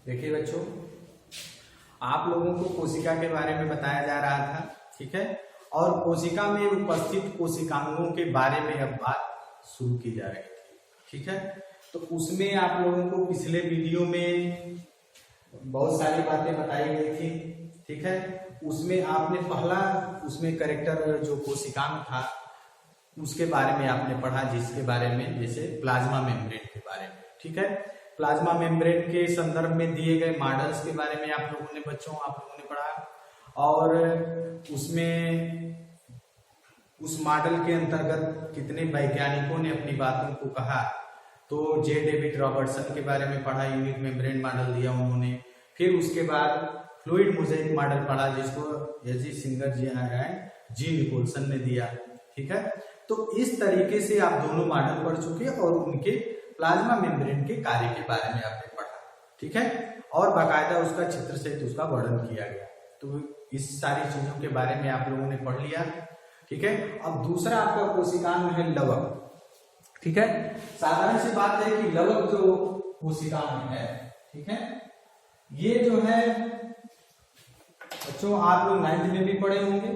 देखिए बच्चों, आप लोगों को कोशिका के बारे में बताया जा रहा था, ठीक है। और कोशिका में उपस्थित कोशिकांगों के बारे में अब बात शुरू की जा रही थी, ठीक है। तो उसमें आप लोगों को पिछले वीडियो में बहुत सारी बातें बताई गई थी, ठीक है। उसमें आपने पहला उसमें कैरेक्टर जो कोशिकांग था उसके बारे में आपने पढ़ा, जिसके बारे में जैसे प्लाज्मा मेम्ब्रेन के बारे में, ठीक है। प्लाज्मा मेम्ब्रेन के संदर्भ में दिए गए मॉडल्स के बारे में आप लोगों ने पढ़ा, और उसमें उस मॉडल के अंतर्गत कितने वैज्ञानिकों ने अपनी बातों को कहा। तो जे डेविड रॉबर्टसन के बारे में पढ़ा, यूनिक मेम्ब्रेन मॉडल दिया उन्होंने। फिर उसके बाद फ्लूइड मोज़ेक मॉडल पढ़ा, जिसको एजी सिंगर जी निकोलसन ने दिया, ठीक है। तो इस तरीके से आप दोनों मॉडल पढ़ चुके और उनके प्लाज्मा मेम्ब्रेन के कार्य के बारे में आपने पढ़ा, ठीक है। और बाकायदा उसका चित्र सहित उसका वर्णन किया गया। तो इस सारी चीजों के बारे में आप लोगों ने पढ़ लिया, ठीक है। अब दूसरा आपका कोशिकांग है लवक, ठीक है। साधारण सी बात है कि लवक जो कोशिकांग है, ठीक है, ये जो है बच्चों आप लोग 9th में भी पढ़े होंगे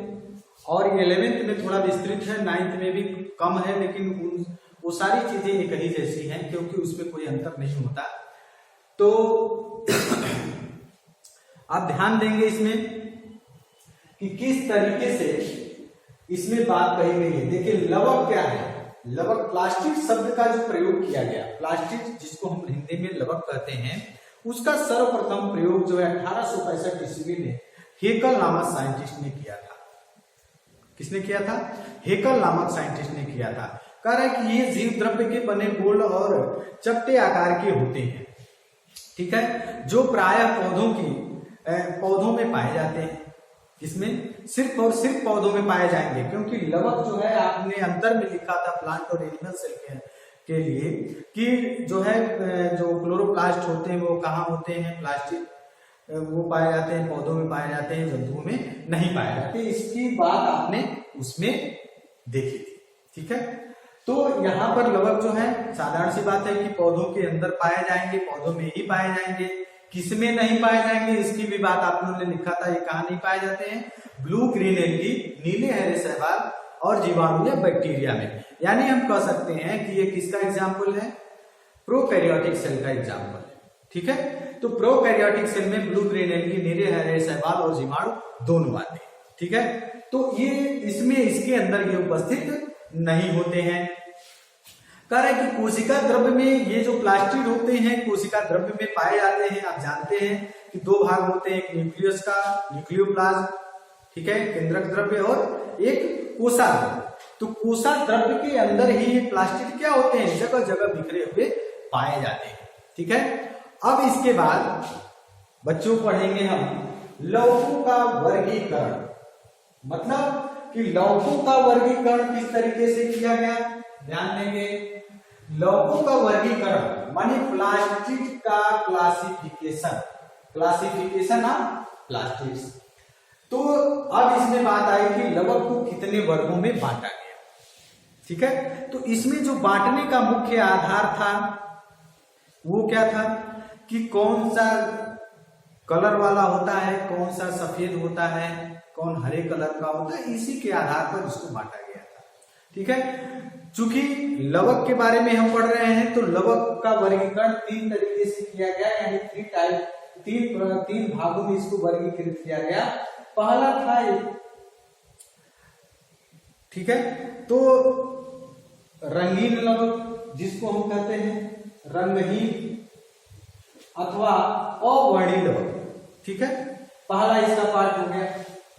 और 11th में थोड़ा विस्तृत है, 9th में भी कम है, लेकिन वो सारी चीजें एक ही जैसी हैं क्योंकि उसमें कोई अंतर नहीं होता। तो आप ध्यान देंगे इसमें कि किस तरीके से इसमें बात कही गई है। देखिए लवक क्या है, लवक प्लास्टिक शब्द का जो प्रयोग किया गया, प्लास्टिक जिसको हम हिंदी में लवक कहते हैं, उसका सर्वप्रथम प्रयोग जो है 1865 ईस्वी में हेकल नामक साइंटिस्ट ने किया था। किसने किया था? हेकल नामक साइंटिस्ट ने किया था। कह रहा है कि ये जीव द्रव्य के बने गोल और चपटे आकार के होते हैं, ठीक है, जो प्रायः पौधों में पाए जाते हैं। इसमें सिर्फ और सिर्फ पौधों में पाए जाएंगे, क्योंकि लवक जो है आपने अंतर में लिखा था प्लांट और एनिमल सेल के लिए कि जो है जो क्लोरोप्लास्ट होते हैं वो कहाँ होते हैं, प्लास्टिक वो पाए जाते हैं, पौधों में पाए जाते हैं, जंतुओं में नहीं पाए जाते। इसकी बात आपने उसमें देखी थी, ठीक है। तो यहाँ पर लवक जो है साधारण सी बात है कि पौधों के अंदर पाए जाएंगे, पौधों में ही पाए जाएंगे। किसमें नहीं पाए जाएंगे इसकी भी बात आप लोगों ने लिखा था, ये कहाँ नहीं पाए जाते हैं? ब्लू ग्रीन एल्गी, नीले हरे शैवाल और जीवाणु या बैक्टीरिया में। यानी हम कह सकते हैं कि ये किसका एग्जाम्पल है? प्रोकैरियोटिक सेल का एग्जाम्पल है, ठीक है। तो प्रोकैरियोटिक सेल में ब्लू ग्रीन एल्गी, नीले हरे शैवाल और जीवाणु दोनों आते हैं, ठीक है। तो ये इसमें इसके अंदर ये उपस्थित नहीं होते हैं। कह रहा है कि कोशिका द्रव्य में ये जो प्लास्टिड होते हैं कोशिका द्रव्य में पाए जाते हैं। आप जानते हैं कि दो भाग होते हैं, एक न्यूक्लियस का न्यूक्लियोप्लाज्म, ठीक है, केंद्रक द्रव्य, और एक कोशा द्रव्य। तो कोशा द्रव्य के अंदर ही ये प्लास्टिड क्या होते हैं, जगह जगह बिखरे हुए पाए जाते हैं, ठीक है। अब इसके बाद बच्चों पढ़ेंगे हम लौकों का वर्गीकरण। मतलब कि लौकों का वर्गीकरण किस तरीके से किया गया, ध्यान देंगे। लौकों का वर्गीकरण माने प्लास्टिड का क्लासिफिकेशन, क्लासिफिकेशन ऑफ प्लास्टिड्स। तो अब इसमें बात आई कि लवक को कितने वर्गों में बांटा गया, ठीक है। तो इसमें जो बांटने का मुख्य आधार था वो क्या था कि कौन सा कलर वाला होता है, कौन सा सफेद होता है, कौन हरे कलर का होता है, इसी के आधार पर इसको बांटा गया था, ठीक है। चूंकि लवक के बारे में हम पढ़ रहे हैं तो लवक का वर्गीकरण 3 तरीके से किया गया, यानी 3 भागों में इसको वर्गीकृत किया गया। पहला था, ठीक है, तो रंगीन लवक जिसको हम कहते हैं रंगहीन अथवा अवर्णी लवक, ठीक है। पहला इसका पार्ट हो गया।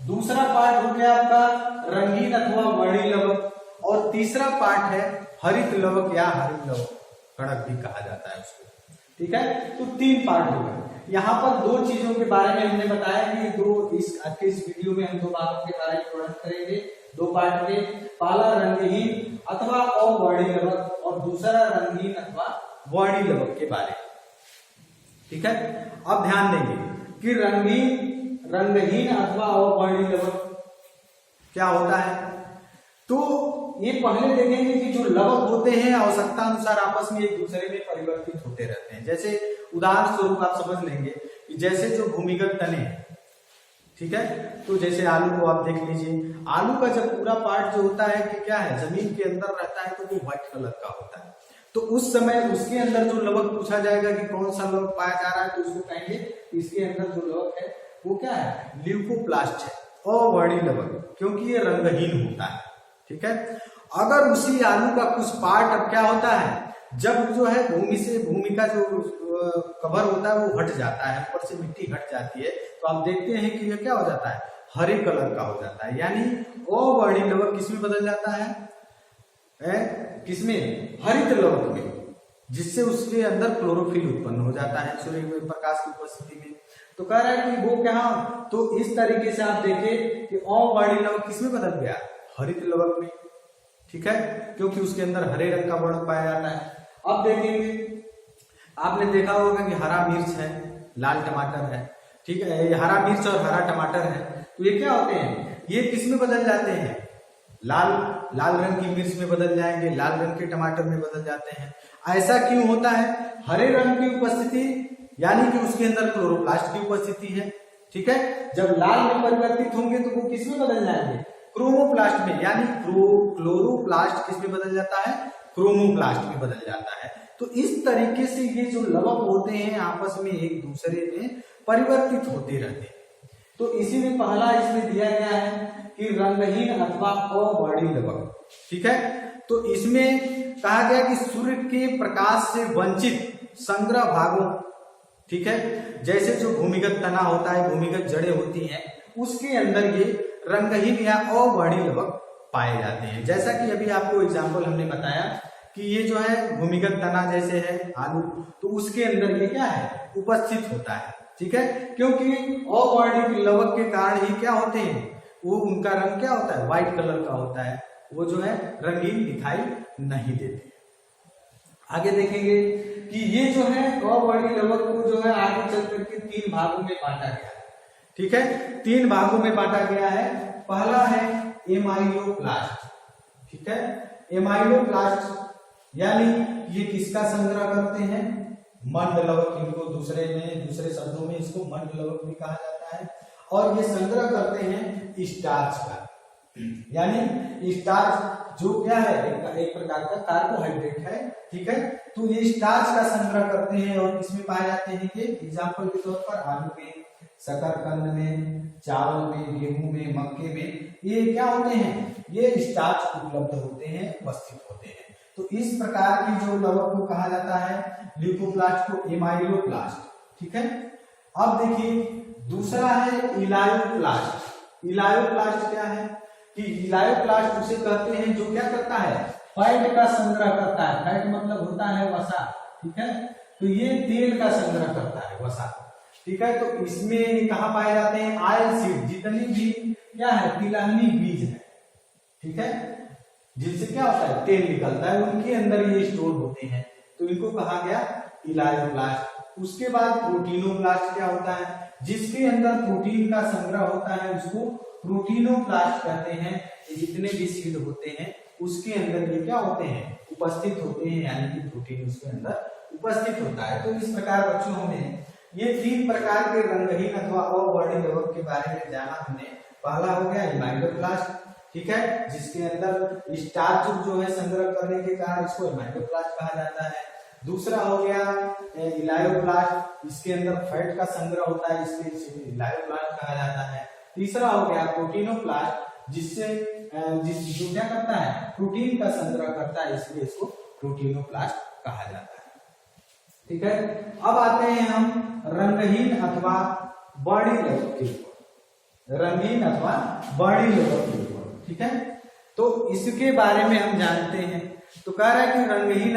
दूसरा पार्ट हो गया आपका रंगीन अथवा वर्णी लवक, और तीसरा पार्ट है हरित लवक या हरित लवक, कड़क भी कहा जाता है उसको, ठीक है। तो 3 पार्ट हो गए। यहाँ पर 2 चीजों के बारे में हमने बताया कि आज के इस वीडियो में हम 2 बातों के बारे में वर्णन करेंगे, 2 पार्ट में। पहला रंगहीन अथवा अवर्णी लवक और दूसरा रंगीन अथवा वर्णी लवक के बारे में, ठीक है। अब ध्यान देंगे कि रंगहीन अथवा अवर्णी लवक क्या होता है। तो ये पहले देखेंगे कि जो लवक होते हैं आवश्यकता अनुसार आपस में एक दूसरे में परिवर्तित होते रहते हैं। जैसे उदाहरण स्वरूप आप समझ लेंगे कि जैसे जो भूमिगत तने हैं, ठीक है, तो जैसे आलू को आप देख लीजिए, आलू का जब पूरा पार्ट जो होता है कि क्या है, जमीन के अंदर रहता है तो वो व्हाइट कलर का होता है। तो उस समय उसके अंदर जो लवक पूछा जाएगा कि कौन सा लवक पाया जा रहा है, तो उसको कहेंगे इसके अंदर जो लवक है वो क्या है, ल्यूकोप्लास्ट है, अवर्णीय लवक, क्योंकि ये रंगहीन होता है। ठीक है, अगर उसी आलू का कुछ पार्ट अब क्या होता है, जब जो है भूमि का जो कवर होता है वो हट जाता है, ऊपर से मिट्टी हट जाती है, तो आप देखते हैं कि ये क्या हो जाता है, हरे कलर का हो जाता है। यानी अवर्णीय लवक किसमें बदल जाता है, किसमें, हरित लवक में, जिससे उसके अंदर क्लोरोफिल उत्पन्न हो जाता है सूर्य प्रकाश की उपस्थिति में। तो कह रहा है कि वो क्या, तो इस तरीके से आप देखें कि अवर्णीय लवक किसमें बदल गया, हरित लवक में। ठीक है, क्योंकि उसके अंदर हरे रंग का वर्ण पाया जाता है। अब देखेंगे, आपने देखा होगा कि हरा मिर्च है, लाल टमाटर है, ठीक है, ये हरा मिर्च और हरा टमाटर है, तो ये क्या होते हैं, ये किसमें बदल जाते हैं, लाल रंग की मिर्च में बदल जाएंगे, लाल रंग के टमाटर में बदल जाते हैं। ऐसा क्यों होता है, हरे रंग की उपस्थिति, यानी कि उसके अंदर क्लोरोप्लास्ट की उपस्थिति है। ठीक है, जब लाल में परिवर्तित होंगे तो वो किसमें बदल जाएंगे, क्रोमोप्लास्ट में, यानी क्लोरोप्लास्ट किसमें बदल जाता है, क्रोमोप्लास्ट में बदल जाता है। तो इस तरीके से ये जो लवक होते हैं आपस में एक दूसरे में परिवर्तित होते रहते हैं। तो इसी में पहला इसमें दिया गया है कि रंगहीन अथवा अवर्णीय लवक। ठीक है, तो इसमें कहा गया कि सूर्य के प्रकाश से वंचित संग्रह भागों, ठीक है, जैसे जो भूमिगत तना होता है, भूमिगत जड़ें होती हैं, उसके अंदर ये रंगहीन या अवर्णीय लवक पाए जाते हैं। जैसा कि अभी आपको एग्जाम्पल हमने बताया कि ये जो है भूमिगत तना जैसे है आलू, तो उसके अंदर ये क्या है, उपस्थित होता है। ठीक है, क्योंकि अवर्णीय लवक के कारण ही क्या होते हैं, वो उनका रंग क्या होता है, व्हाइट कलर का होता है, वो जो है रंगीन दिखाई नहीं देते। आगे देखेंगे कि ये जो है अवर्णीय लवक को जो है आगे चल करके 3 भागों में बांटा गया है। ठीक है, 3 भागों में बांटा गया है। पहला है एमाइलोप्लास्ट। ठीक है, एमाइलोप्लास्ट यानी ये किसका संग्रह करते हैं, मंड लवक, इनको दूसरे शब्दों में इसको मंड लवक भी कहा जाता है। और ये संग्रह करते हैं स्टार्च का, यानी स्टार्च जो क्या है, एक प्रकार का कार्बोहाइड्रेट है। ठीक है, तो ये स्टार्च का संग्रह करते हैं और किसमें पाए जाते हैं, कि एग्जाम्पल के तौर पर आलू में, शकरकंद में, चावल में, गेहूं में, मक्के में, ये क्या होते हैं, ये स्टार्च उपलब्ध होते हैं, उपस्थित होते हैं। तो इस प्रकार की जो लवक को कहा जाता है, ल्यूकोप्लास्ट को एमाइलोप्लास्ट। ठीक है, अब देखिए दूसरा है इलायोप्लास्ट। इलायोप्लास्ट क्या है, कि इलायोप्लास्ट उसे कहते हैं जो क्या करता है, फैट का संग्रह करता है। फैट मतलब होता है वसा। ठीक है, तो ये तेल का संग्रह करता है, वसा। ठीक है, तो इसमें कहाँ पाए जाते हैं, ऑयल सीड, जितनी भी क्या है, तिलहनी बीज है, ठीक है, जिनसे क्या होता है, तेल निकलता है, उनके अंदर ये स्टोर होते हैं, तो इनको कहा गया इलायोप्लास्ट। उसके बाद प्रोटीनोप्लास्ट क्या होता है, जिसके अंदर प्रोटीन का संग्रह होता है, उसको प्रोटीनोप्लास्ट कहते हैं। ये जितने भी सीड होते हैं उसके अंदर ये क्या होते हैं, उपस्थित होते हैं, यानी कि प्रोटीन उसके अंदर उपस्थित होता है। तो इस प्रकार बच्चों हमने ये 3 प्रकार के रंगहीन अथवा अवर्णीय लवक के बारे में जाना। हमने पहला हो गया एमाइलोप्लास्ट, ठीक है, जिसके अंदर स्टार्च जो है संग्रह करने के कारण इसको एमाइलोप्लास्ट कहा जाता है। दूसरा हो गया इलायोप्लास्ट, इसके अंदर फैट का संग्रह होता है, इसलिए इलायोप्लास्ट कहा जाता है। तीसरा हो गया प्रोटीनोप्लास्ट, जो क्या करता है, प्रोटीन का संग्रह करता है, इसलिए इसको प्रोटीनोप्लास्ट कहा जाता है। ठीक है, अब आते हैं हम रंगहीन अथवा वर्णीय लवक के ऊपर, रंगीन अथवा वर्णीय लवक के ऊपर। ठीक है, तो इसके बारे में हम जानते हैं। तो कह रहा है कि रंगीन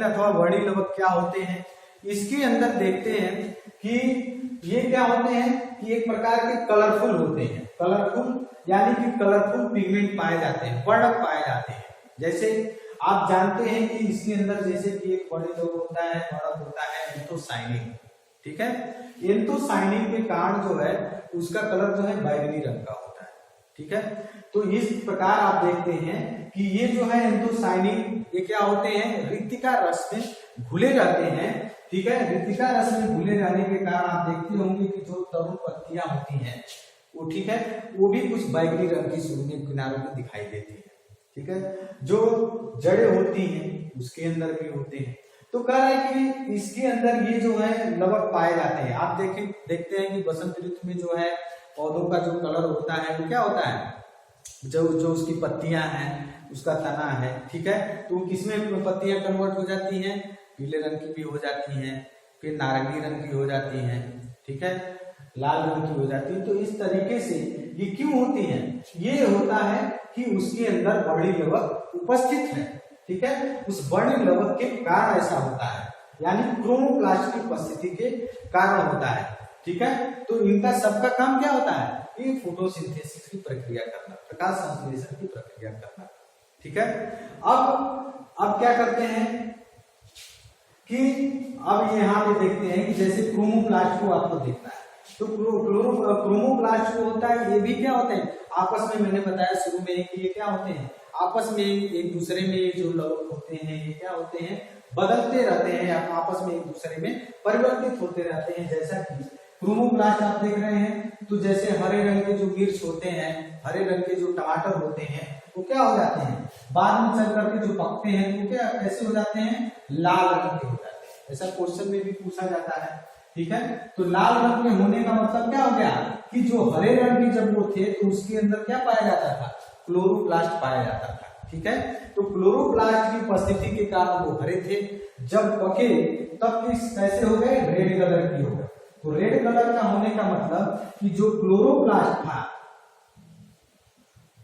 अथवा वर्णीय लवक क्या होते हैं। इसके अंदर देखते हैं कि ये क्या होते हैं, कि एक प्रकार के कलरफुल होते हैं, कलरफुल यानी कि कलरफुल पिगमेंट पाए जाते हैं, वर्णक पाए जाते हैं। जैसे आप जानते हैं कि इसके अंदर जैसे कि एक वर्णीय लवक होता है, वर्णक होता है एंथोसाइनिन। ठीक है, एंथोसाइनिन के कारण जो है उसका कलर जो है बैगनी रंग का होता है। ठीक है। तो इस प्रकार आप देखते हैं कि ये जो है एंथोसायनिन ये क्या होते हैं, रिक्तिका रस में घुले रहते हैं, ठीक है। रिक्तिका रस में घुले रहने के कारण आप देखते होंगे कि जो तरुण पत्तियां होती हैं वो, ठीक है, वो भी कुछ बैगनी रंग की सूर्य किनारों में दिखाई देती है, ठीक है। जो जड़ें होती हैं उसके अंदर भी होते हैं। तो कह रहा है कि इसके अंदर ये जो है लवक पाए जाते हैं। आप देखते हैं कि बसंत ऋतु में जो है पौधों का जो कलर होता है वो क्या होता है, जो उसकी पत्तियां हैं, उसका तना है, ठीक है, तो किसमें पत्तियां कन्वर्ट हो जाती हैं, पीले रंग की भी हो जाती हैं, फिर नारंगी रंग की हो जाती हैं, ठीक है, लाल रंग की हो जाती है। तो इस तरीके से ये क्यों होती है, ये होता है कि उसके अंदर बड़ी लवक उपस्थित है, ठीक है। उस बड़ी लवक के कारण ऐसा होता है, यानी क्रोमोप्लास्ट की उपस्थिति के कारण होता है, ठीक है। तो इनका सबका काम क्या होता है, ये फोटोसिंथेसिस की प्रक्रिया करना, प्रकाश संश्लेषण की प्रक्रिया करना, ठीक है। अब क्या करते हैं कि अब यहाँ पे देखते हैं कि जैसे क्रोमोप्लास्ट को आपको देखना है, तो क्रोमोप्लास्ट जो होता है ये भी क्या होते हैं आपस में, मैंने बताया शुरू में कि ये क्या होते हैं आपस में एक दूसरे में जो लवक होते हैं ये क्या होते हैं, बदलते रहते हैं, आपस में एक दूसरे में परिवर्तित होते रहते हैं। जैसा कि क्रोमोप्लास्ट आप देख रहे हैं, तो जैसे हरे रंग के जो मिर्च होते हैं, हरे रंग के जो टमाटर होते हैं वो क्या हो जाते हैं, बाद में चल करके जो पकते हैं वो क्या कैसे हो जाते हैं, लाल रंग के हो जाते हैं। ऐसा क्वेश्चन में भी पूछा जाता है, ठीक है। तो लाल रंग में होने का मतलब क्या हो गया कि जो हरे रंग के जब वो थे तो उसके अंदर क्या पाया जाता था, क्लोरोप्लास्ट पाया जाता था, ठीक है। तो क्लोरोप्लास्ट की उपस्थिति के कारण वो हरे थे, जब पके तब कैसे हो गए, रेड कलर की हो गए। तो रेड कलर का होने का मतलब कि जो क्लोरोप्लास्ट था,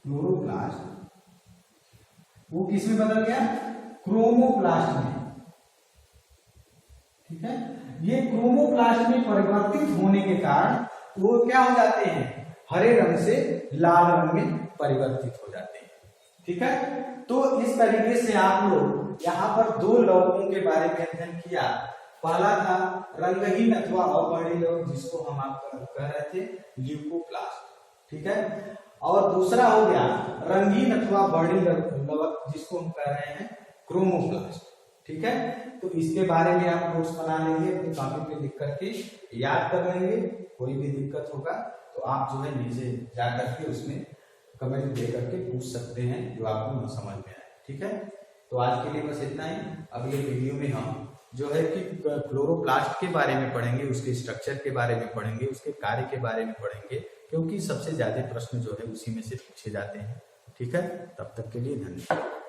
क्लोरोप्लास्ट वो किसमें बदल गया, क्रोमोप्लास्ट में, ठीक है। ये क्रोमोप्लास्ट में परिवर्तित होने के कारण वो क्या हो जाते हैं, हरे रंग से लाल रंग में परिवर्तित हो जाते हैं, ठीक है। तो इस तरीके से आप लोग यहाँ पर दो लवकों के बारे में अध्ययन किया। पहला था रंगहीन अथवा अवर्णीय लवक, जिसको हम आप कह रहे थे ल्यूकोप्लास्ट, ठीक है। और दूसरा हो गया रंगीन अथवा वर्णीय लवक, जिसको हम कह रहे हैं क्रोमोप्लास्ट, ठीक है। तो इसके बारे में आप नोट्स बना लेंगे, अपनी कॉपी पे लिख करके याद कर लेंगे। कोई भी दिक्कत होगा तो आप जो है नीचे जा करके उसमें कमेंट दे करके पूछ सकते हैं जो आपको समझ में आए, ठीक है। तो आज के लिए बस इतना ही। अगले वीडियो में हम जो है कि क्लोरोप्लास्ट के बारे में पढ़ेंगे, उसके स्ट्रक्चर के बारे में पढ़ेंगे, उसके कार्य के बारे में पढ़ेंगे, क्योंकि सबसे ज्यादा प्रश्न जो है उसी में से पूछे जाते हैं, ठीक है। तब तक के लिए धन्यवाद।